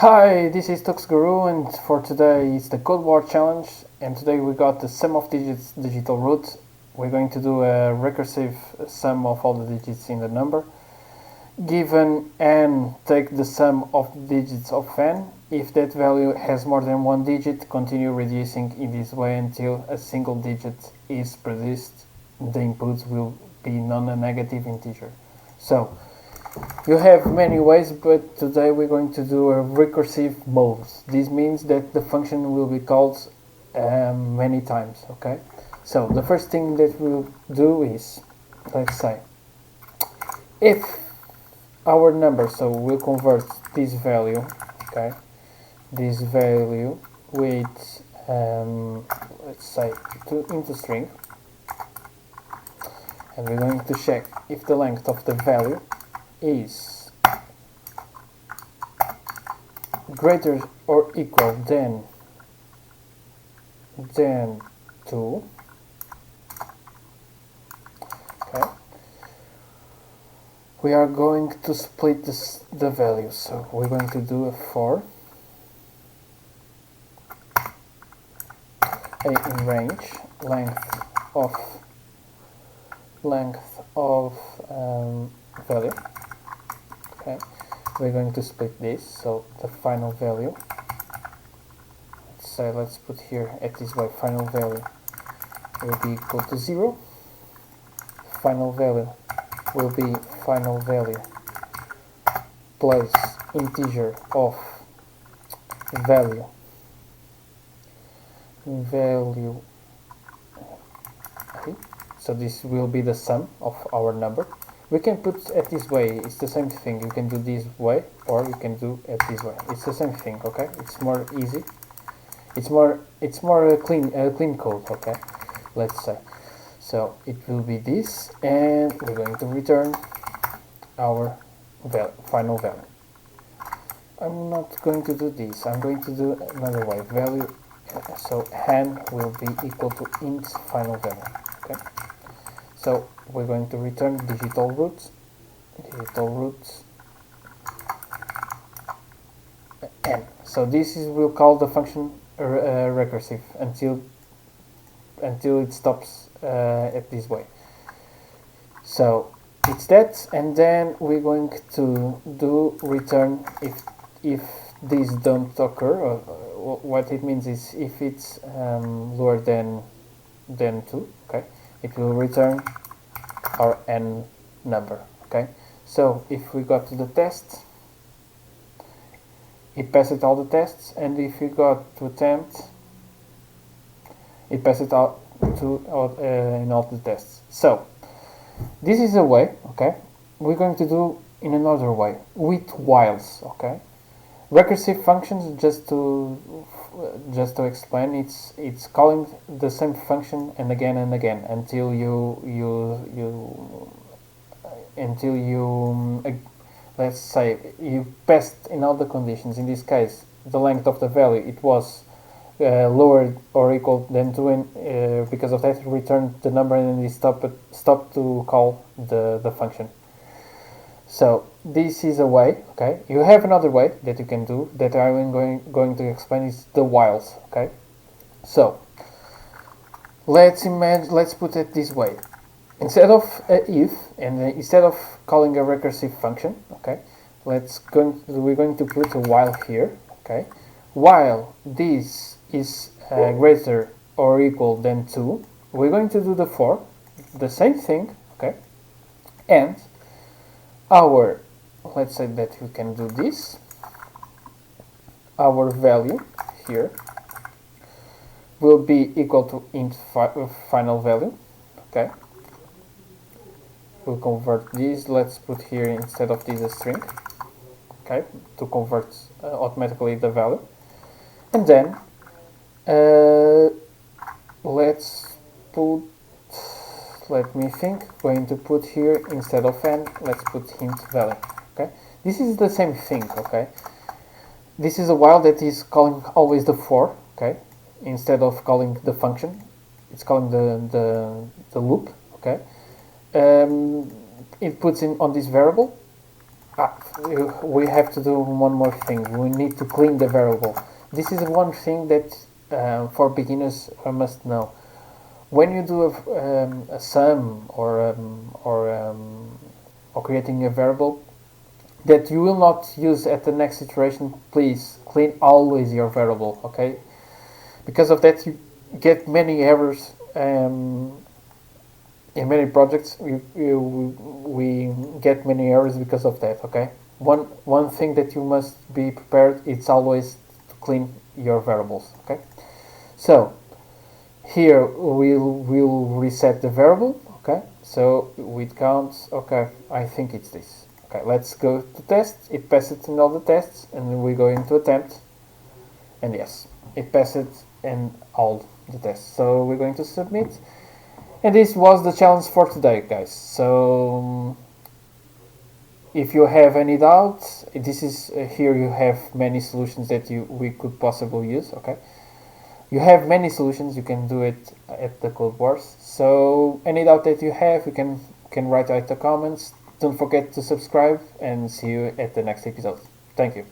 Hi, this is Tux Guru, and for today it's the CodeWars challenge. And today we got the sum of digits digital root. We're going to do a recursive sum of all the digits in the number. Given n, take the sum of the digits of n. If that value has more than one digit, continue reducing in this way until a single digit is produced. The inputs will be non-negative integer. So you have many ways, but today we're going to do a recursive mode. This means that the function will be called many times, okay? So the first thing that we'll do is, let's say, if our number, so we'll convert this value, okay, this value with, let's say, into string, and we're going to check if the length of the value is greater or equal than 2. Okay. We are going to split the values, so we're going to do a for a in range length of value. Okay, we're going to split this, so the final value, let's put here at this way, final value will be equal to 0, final value will be final value plus integer of value okay. So this will be the sum of our number. We can put it this way, it's the same thing. You can do this way or you can do it this way. It's the same thing, okay? It's more easy. It's more clean code, okay? Let's say. So it will be this, and we're going to return our final value. I'm not going to do this. I'm going to do another way. Value, so n will be equal to int final value, okay? So we're going to return digital roots n. So this is, we'll call the function recursive until it stops at this way. So it's that, and then we're going to do return if these don't occur. Or what it means is if it's lower than 2, okay, it will return our n number, okay? So if we go to the test, it passes all the tests, and if we go to attempt, it passes out in all the tests. So this is a way, okay? We're going to do in another way with whiles, okay? Recursive functions, just to explain, it's calling the same function and again until you let's say you passed in all the conditions. In this case, the length of the value, it was lower or equal than 2, and because of that it returned the number and it stopped to call the function. So this is a way, okay? You have another way that you can do that I'm going to explain, is the whiles, okay? So let's put it this way. Instead of if, and instead of calling a recursive function, okay, we're going to put a while here, okay? While this is greater or equal than 2, we're going to do the for, the same thing, okay? And let's say that we can do this, our value here will be equal to int final value, okay? We'll convert this, let's put here instead of this a string, okay, to convert automatically the value. And then let me think, going to put here instead of n, let's put int value, okay? This is the same thing, okay? This is a while that is calling always the for, okay? Instead of calling the function, it's calling the loop, okay? It puts in on this variable. we have to do one more thing. We need to clean the variable. This is one thing that for beginners must know. When you do a sum or creating a variable that you will not use at the next iteration, please clean always your variable, okay? Because of that, you get many errors. In many projects, we get many errors because of that, okay? One thing that you must be prepared, it's always to clean your variables, okay? So here we'll reset the variable, okay? So with count, okay, I think it's this. Okay, let's go to test. It passes in all the tests, and we go into attempt, and yes, it passes in all the tests. So we're going to submit, and this was the challenge for today, guys. So if you have any doubts, this is here you have many solutions that we could possibly use, okay? You have many solutions, you can do it at the CodeWars. So any doubt that you have, you can write out the comments. Don't forget to subscribe, and see you at the next episode. Thank you.